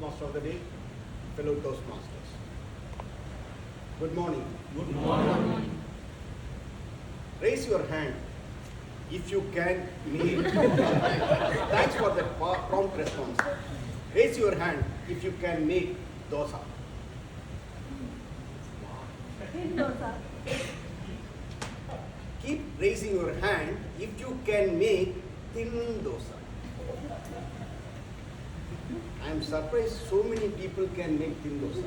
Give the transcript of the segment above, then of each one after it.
Toastmaster of the day, fellow Toastmasters. Good morning. Good morning. Raise your hand if you can make. Thanks for that prompt response. Raise your hand if you can make dosa. Keep raising your hand if you can make thin dosa. I am surprised so many people can make thin dosa.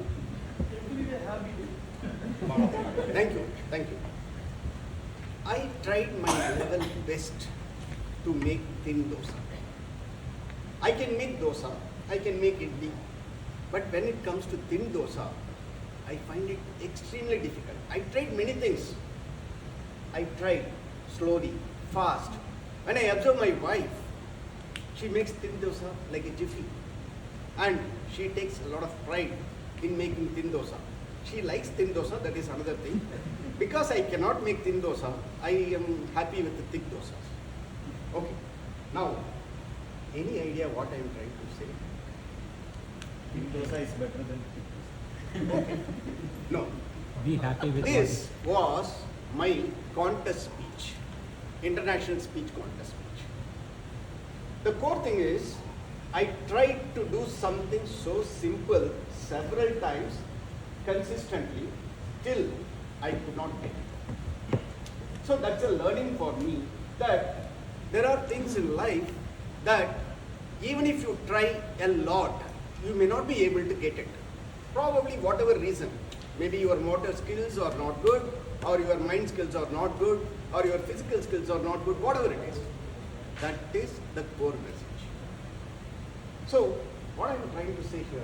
Thank you, thank you. I tried my level best to make thin dosa. I can make dosa, I can make idli, but when it comes to thin dosa, I find it extremely difficult. I tried many things. I tried slowly, fast. When I observe my wife, she makes thin dosa like a jiffy. And she takes a lot of pride in making thin dosa. She likes thin dosa, that is another thing. Because I cannot make thin dosa, I am happy with the thick dosas. Okay. Now, any idea what I am trying to say? Thin dosa is better than thick dosa. Okay. No. Be happy with This was my contest speech, international speech contest speech. The core thing is, I tried to do something so simple several times, consistently, till I could not get it. So that's a learning for me that there are things in life that even if you try a lot, you may not be able to get it. Probably whatever reason, maybe your motor skills are not good, or your mind skills are not good, or your physical skills are not good, whatever it is. That is the core message. So, what I am trying to say here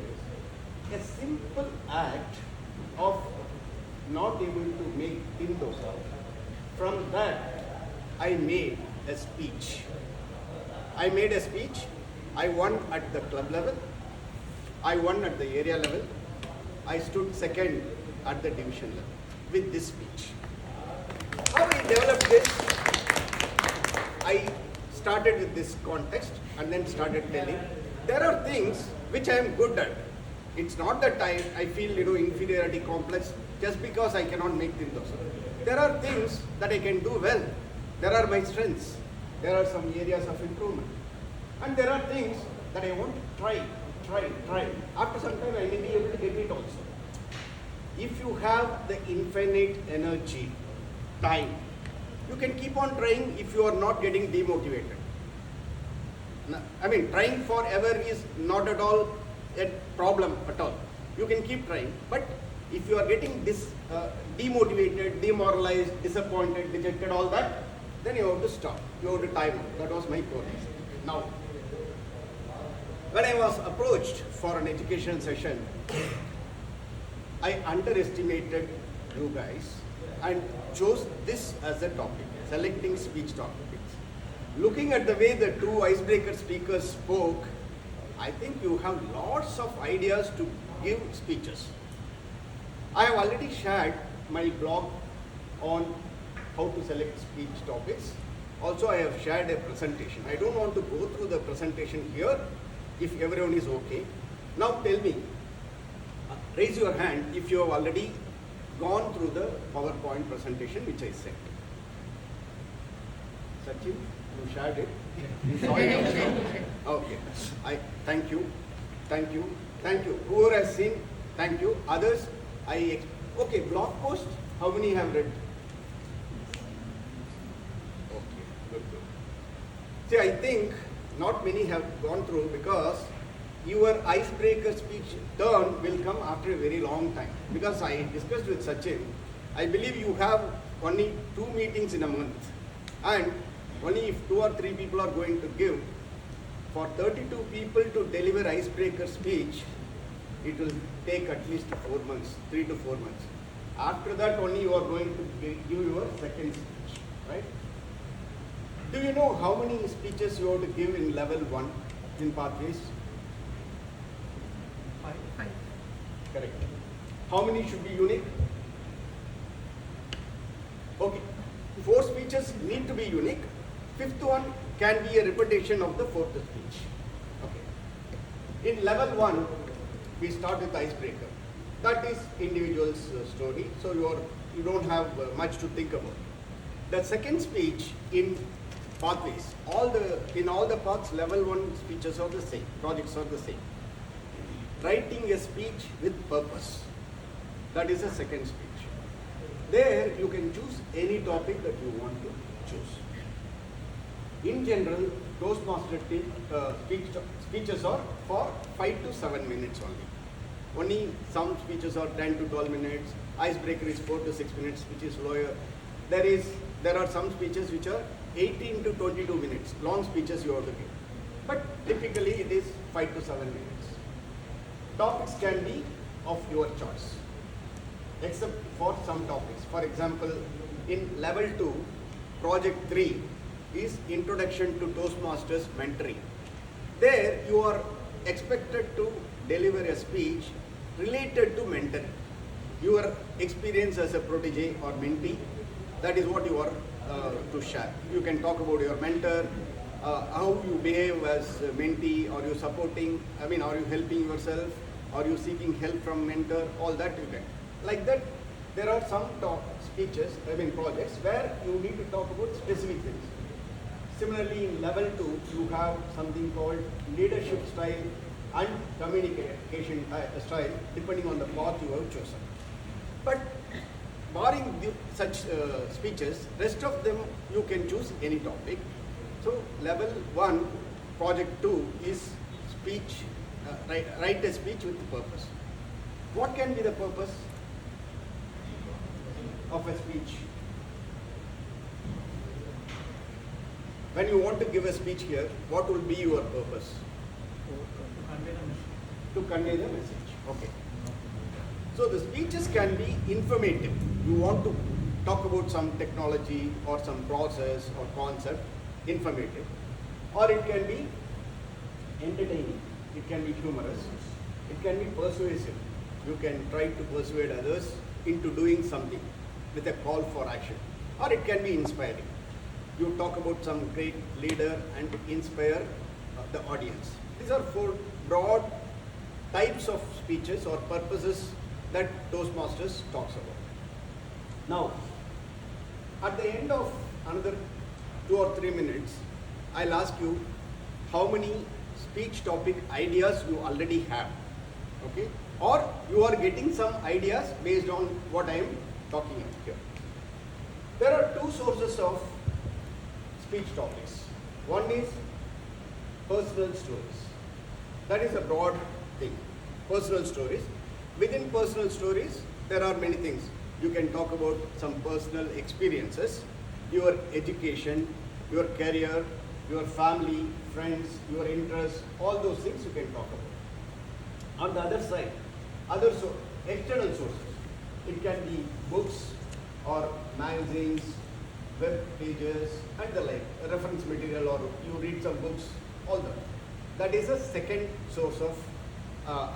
is, a simple act of not able to make thin dosa, from that I made a speech. I made a speech, I won at the club level, I won at the area level, I stood second at the division level with this speech. How I developed this, I started with this context and then started telling. There are things which I am good at. It's not that I feel inferiority complex just because I cannot make thin dosa. There are things that I can do well. There are my strengths. There are some areas of improvement. And there are things that I want to try. After some time I may be able to get it also. If you have the infinite energy, time, you can keep on trying if you are not getting demotivated. I mean, trying forever is not at all a problem at all. You can keep trying, but if you are getting demotivated, demoralized, disappointed, dejected, all that, then you have to stop. You have to time out. That was my core message. Now, when I was approached for an education session, I underestimated you guys and chose this as a topic, selecting speech topics. Looking at the way the two icebreaker speakers spoke, I think you have lots of ideas to give speeches. I have already shared my blog on how to select speech topics. Also, I have shared a presentation. I don't want to go through the presentation here if everyone is okay. Now tell me, raise your hand if you have already gone through the PowerPoint presentation which I sent. Sachin, you shared it? You saw it? Okay. Thank you. Whoever has seen, thank you. Others, okay, blog post, how many have read? Okay, good. See, I think not many have gone through because your icebreaker speech turn will come after a very long time. Because I discussed with Sachin, I believe you have only 2 meetings in a month. And only if 2 or 3 people are going to give, for 32 people to deliver icebreaker speech, it will take at least 4 months, 3 to 4 months. After that only you are going to give your second speech, right? Do you know how many speeches you have to give in level 1 in pathways? 5. Correct. How many should be unique? Okay. 4 speeches need to be unique. 5th one can be a repetition of the 4th speech. Okay. In level 1, we start with icebreaker. That is individual's story, so you don't have much to think about. The second speech in pathways, in all the paths, level 1 speeches are the same, projects are the same. Writing a speech with purpose, that is a second speech. There you can choose any topic that you want to choose. In general, Toastmaster speeches are for 5 to 7 minutes only. Only some speeches are 10 to 12 minutes. Icebreaker is 4 to 6 minutes, which is lower. There are some speeches which are 18 to 22 minutes. Long speeches you have to give. But typically it is 5 to 7 minutes. Topics can be of your choice, except for some topics. For example, in level 2, project 3 is Introduction to Toastmasters Mentoring. There you are expected to deliver a speech related to mentoring. Your experience as a protege or mentee, that is what you are to share. You can talk about your mentor, how you behave as a mentee, are you supporting, are you helping yourself, are you seeking help from mentor, all that you can. Like that, there are some projects where you need to talk about specific things. Similarly, in level 2, you have something called leadership style and communication style, depending on the path you have chosen. But barring such speeches, rest of them you can choose any topic. So level 1, project 2 is speech, write a speech with purpose. What can be the purpose of a speech? When you want to give a speech here, what will be your purpose? To convey the message. Okay. So the speeches can be informative. You want to talk about some technology or some process or concept, informative. Or it can be entertaining. It can be humorous. It can be persuasive. You can try to persuade others into doing something with a call for action. Or it can be inspiring. You talk about some great leader and inspire the audience. These are 4 broad types of speeches or purposes that Toastmasters talks about. Now, at the end of another 2 or 3 minutes, I'll ask you how many speech topic ideas you already have, okay? Or you are getting some ideas based on what I am talking about here. There are 2 sources of speech topics. One is personal stories. That is a broad thing. Personal stories. Within personal stories, there are many things. You can talk about some personal experiences, your education, your career, your family, friends, your interests, all those things you can talk about. On the other side, external sources. It can be books or magazines, web pages, and the like, reference material, or you read some books, all that. That is a second source of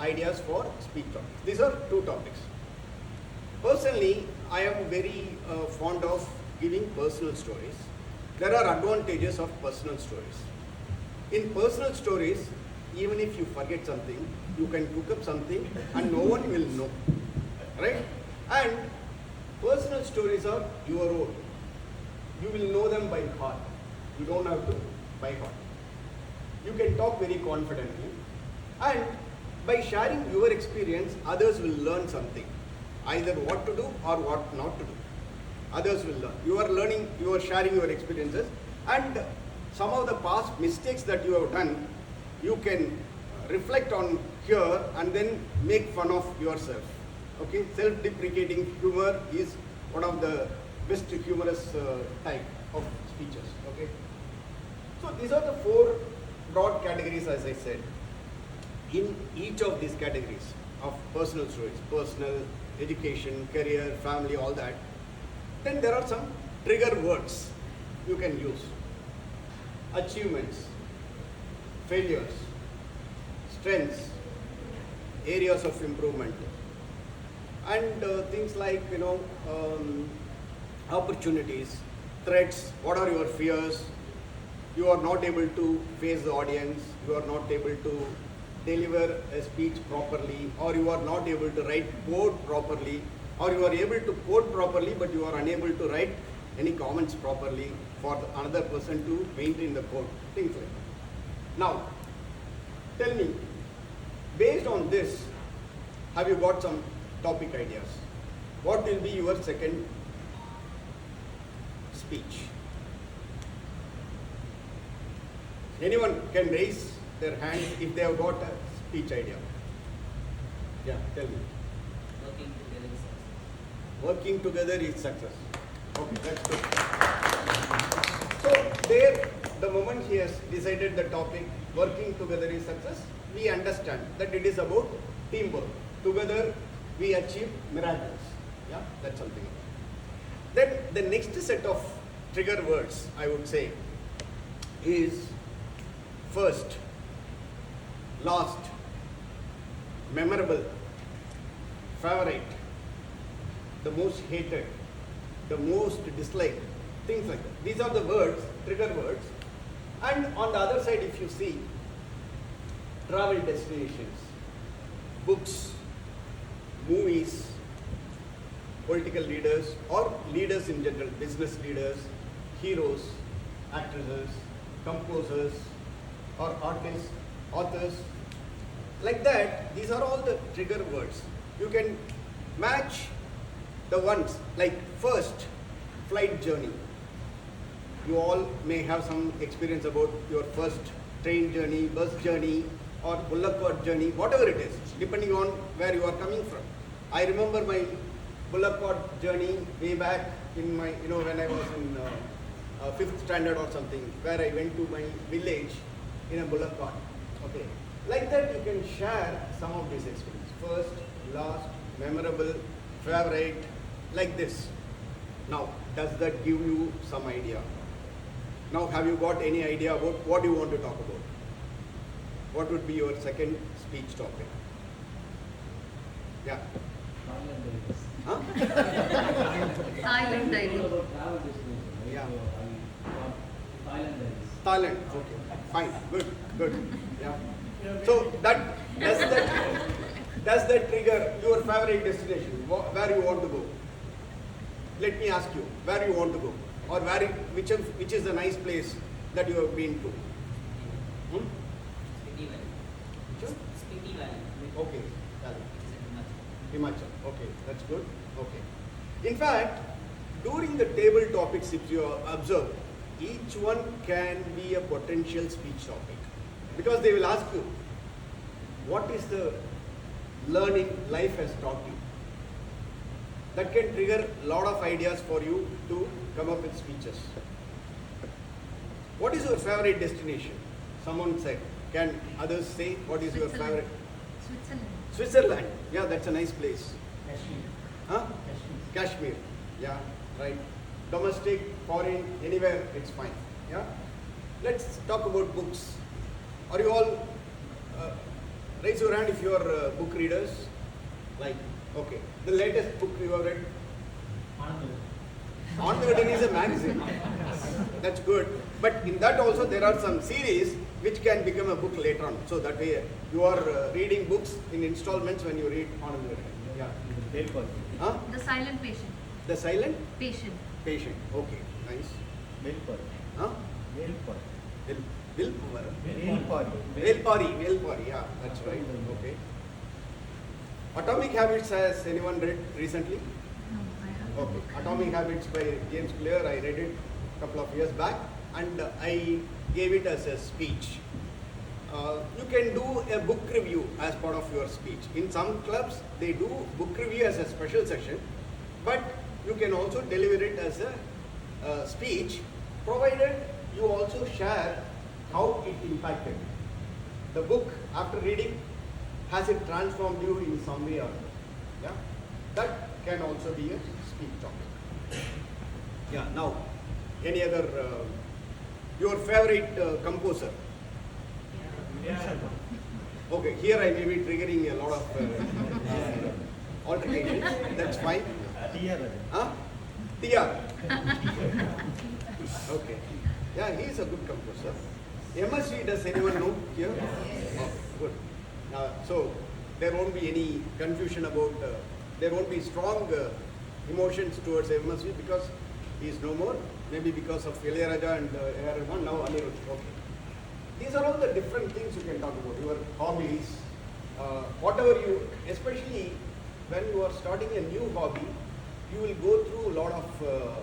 ideas for speech topics. These are 2 topics. Personally, I am very fond of giving personal stories. There are advantages of personal stories. In personal stories, even if you forget something, you can cook up something and no one will know, right? And personal stories are your own. You will know them by heart. You don't have to by heart. You can talk very confidently, and by sharing your experience, others will learn something, either what to do or what not to do. Others will learn. You are learning, you are sharing your experiences, and some of the past mistakes that you have done, you can reflect on here and then make fun of yourself. Okay, self-deprecating humor is one of the best humorous type of speeches. Okay, so these are the 4 broad categories, as I said. In each of these categories of personal stories, personal, education, career, family, all that, then there are some trigger words you can use. Achievements, failures, strengths, areas of improvement, and things like, opportunities, threats, what are your fears, you are not able to face the audience, you are not able to deliver a speech properly, or you are not able to write code properly, or you are able to code properly but you are unable to write any comments properly for another person to maintain the code, things like that. Now, tell me, based on this, have you got some topic ideas? What will be your second speech? Anyone can raise their hand if they have got a speech idea. Yeah, tell me. Working together Working together is success. is success. Okay, that's good. So there, the moment he has decided the topic, working together is success, we understand that it is about teamwork. Together we achieve miracles. Yeah, that's something. Then the next set of trigger words, I would say, is first, last, memorable, favorite, the most hated, the most disliked, things like that. These are the words, trigger words. And on the other side, if you see, travel destinations, books, movies, political leaders or leaders in general, business leaders, heroes, actresses, composers, or artists, authors. Like that, these are all the trigger words. You can match the ones like first, flight journey. You all may have some experience about your first train journey, bus journey, or bullock cart journey, whatever it is, depending on where you are coming from. I remember my bullock cart journey way back in my, when I was in 5th standard or something, where I went to my village in a bullock cart. Okay. Like that, you can share some of these experiences. First, last, memorable, favorite, like this. Now, does that give you some idea? Now, have you got any idea about what you want to talk about? What would be your second speech topic? Yeah. Huh? Silent diary. Yeah. Thailand. Thailand. Okay. Fine. Good. Good. Yeah. So does that trigger your favorite destination? Where you want to go? Let me ask you, where you want to go, or which is a nice place that you have been to? Hmm? Spiti Valley. Sure. Spiti Valley. Okay. Valley. It's in Himachal. Himachal. Okay, that's good. Okay. In fact, during the table topics, if you observe, each one can be a potential speech topic, because they will ask you, what is the learning life has taught you? That can trigger a lot of ideas for you to come up with speeches. What is your favorite destination? Someone said. Can others say what is your favorite? Switzerland. Switzerland. Yeah, that's a nice place. Kashmir. Huh? Kashmir. Yeah, right. Domestic, foreign, anywhere, it's fine. Yeah. Let's talk about books. Are you all? Raise your hand if you are book readers. Like, okay, the latest book you have read. On the Garden is a magazine. That's good. But in that also there are some series which can become a book later on. So that way you are reading books in installments when you read on the Garden. Yeah. Belpar. Huh? The silent patient. The silent Patient. patient. Okay, nice. Belpar. Huh? Belpar. Willpower. Belpar. Velpari, yeah, that's right. Okay. Atomic Habits has anyone read recently? No, I haven't. Okay. Atomic Habits by James Clear, I read it a couple of years back and I gave it as a speech. You can do a book review as part of your speech. In some clubs, they do book review as a special session, but you can also deliver it as a speech, provided you also share how it impacted. The book, after reading, has it transformed you in some way or other? Yeah? That can also be a speech topic. Yeah, now, any other, your favorite composer? Okay, here I may be triggering a lot of altercations, that's fine. T.R. Rajan. Huh? T.R. Okay. Yeah, he is a good composer. MSV, does anyone know here? Oh, good. So there won't be any confusion about, there won't be strong emotions towards MSV because he is no more, maybe because of Ilayaraja and A.R. Rahman, now Anirudh. Okay. These are all the different things you can talk about, your hobbies, whatever you, especially when you are starting a new hobby, you will go through a lot of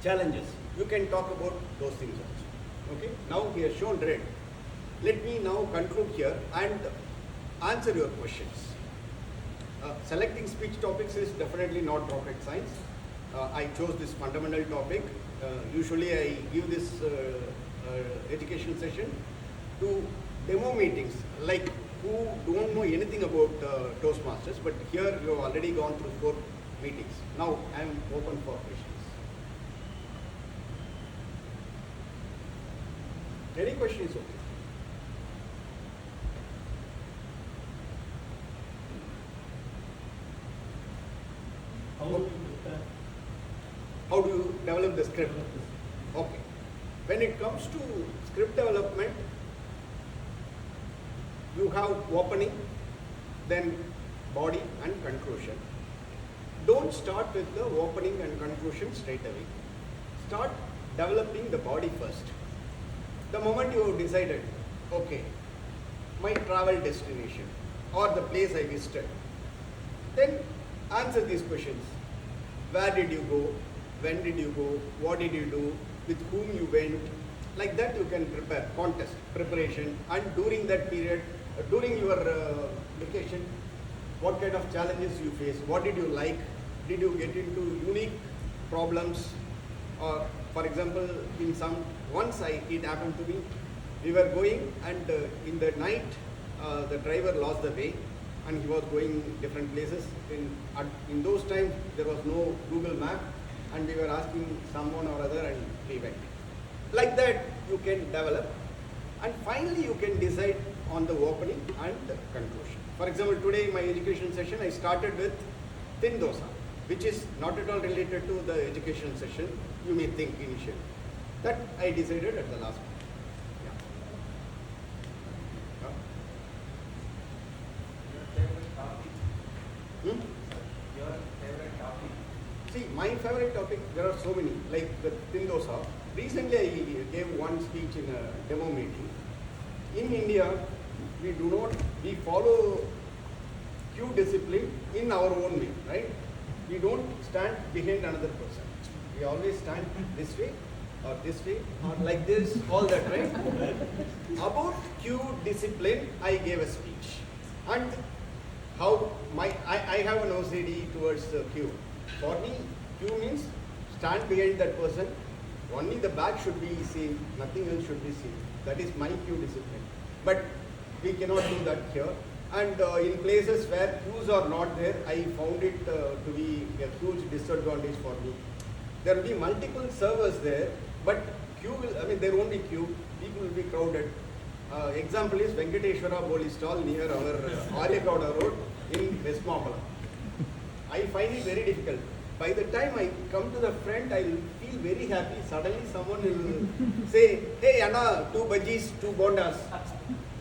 challenges. You can talk about those things also. Okay? Now he has shown red. Let me now conclude here and answer your questions. Selecting speech topics is definitely not rocket science. I chose this fundamental topic. Usually I give this education session to demo meetings, like who don't know anything about Toastmasters, but here you have already gone through 4 meetings. Now I am open for questions. Any questions? Okay. How do you develop the script? Okay. When it comes to script development, you have opening, then body and conclusion. Don't start with the opening and conclusion straight away. Start developing the body first. The moment you have decided, okay, my travel destination or the place I visited, then answer these questions. Where did you go? When did you go? What did you do? With whom you went? Like that you can prepare contest preparation, and during that period, during your vacation, what kind of challenges you face? What did you like? Did you get into unique problems? Or for example, in it happened to me. We were going and in the night the driver lost the way and he was going different places. In those times there was no Google map and we were asking someone or other and we went. Like that you can develop, and finally you can decide on the opening and the conclusion. For example, today in my education session I started with thin dosa, which is not at all related to the education session, you may think initially. That I decided at the last moment. Your Hmm? your favorite topic? See, my favorite topic, there are so many, like the thin dosa. Recently I gave one speech in a demo meeting. In India, we follow Q discipline in our own way, right? We don't stand behind another person. We always stand this way or like this, all that, right? About Q discipline, I gave a speech. And how I have an OCD towards Q. For me, Q means stand behind that person. Only the back should be seen, nothing else should be seen. That is my Q discipline. But we cannot do that here. And in places where Qs are not there, I found it to be a huge disadvantage for me. There will be multiple servers there, but there won't be Q. People will be crowded. Example is Venkateshwara Boli stall near our Aryagowda Road in West Mampala. I find it very difficult. By the time I come to the front, I will feel very happy. Suddenly someone will say, hey Anna, 2 bhajis, 2 bondas.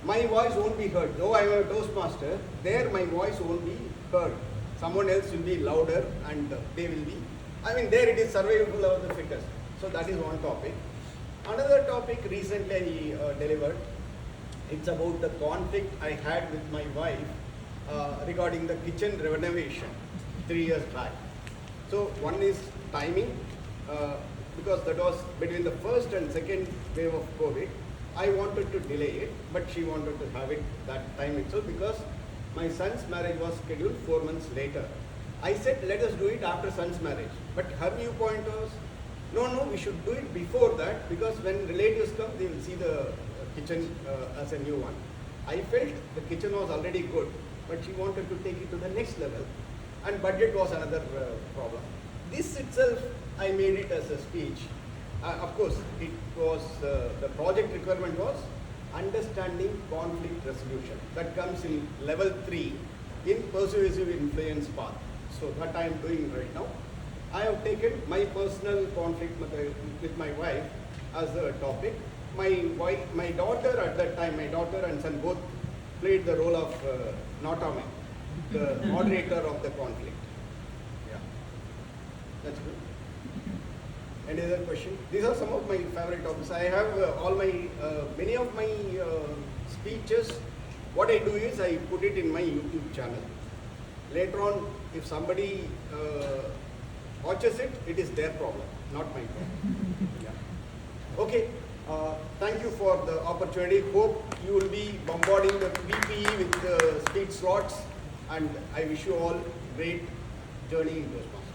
My voice won't be heard. Though I am a Toastmaster, there my voice won't be heard. Someone else will be louder and they will be, there it is survival of the fittest. So that is one topic. Another topic recently I delivered. It's about the conflict I had with my wife regarding the kitchen renovation 3 years back. So one is timing, because that was between the first and second wave of COVID. I wanted to delay it, but she wanted to have it that time itself because my son's marriage was scheduled 4 months later. I said, let us do it after son's marriage. But her viewpoint was, no, we should do it before that because when relatives come, they will see the kitchen as a new one. I felt the kitchen was already good, but she wanted to take it to the next level. And budget was another problem. This itself, I made it as a speech. Of course, it was, the project requirement was understanding conflict resolution. That comes in level 3 in persuasive influence path. So that I am doing right now. I have taken my personal conflict with my wife as a topic. My daughter at that time, my daughter and son both played the role of Natame, the moderator of the conflict. Yeah, that's good. Any other question? These are some of my favorite topics. I have many of my speeches. What I do is I put it in my YouTube channel. Later on, if somebody watches it, it is their problem, not my problem. Yeah. Okay. Thank you for the opportunity. Hope you will be bombarding the VPE with speech slots, and I wish you all great journey in those months.